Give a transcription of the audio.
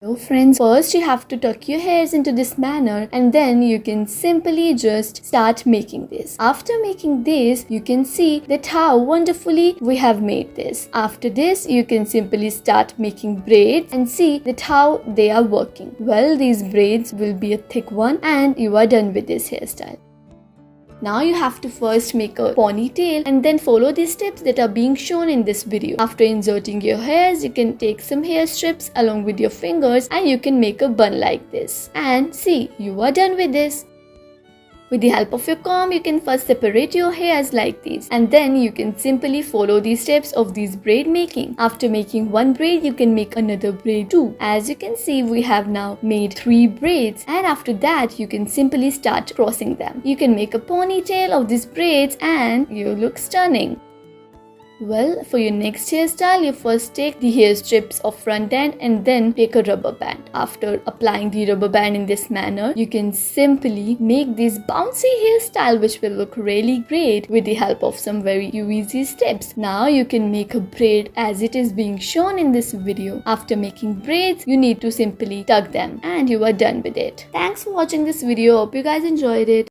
So friends, first you have to tuck your hairs into this manner and then you can simply just start making this. After making this, you can see that how wonderfully we have made this. After this, you can simply start making braids and see that how they are working. Well, these braids will be a thick one and you are done with this hairstyle. Now you have to first make a ponytail and then follow the steps that are being shown in this video. After inserting your hairs, you can take some hair strips along with your fingers and you can make a bun like this. And see, you are done with this. With the help of your comb, you can first separate your hairs like this and then you can simply follow the steps of this braid making. After making one braid, you can make another braid too. As you can see, we have now made 3 braids and after that, you can simply start crossing them. You can make a ponytail of these braids and you look stunning. Well, for your next hairstyle, you first take the hair strips of front end and then take a rubber band. After applying the rubber band in this manner, you can simply make this bouncy hairstyle which will look really great with the help of some very easy steps. Now you can make a braid as it is being shown in this video. After making braids, you need to simply tuck them and you are done with it. Thanks for watching this video. Hope you guys enjoyed it.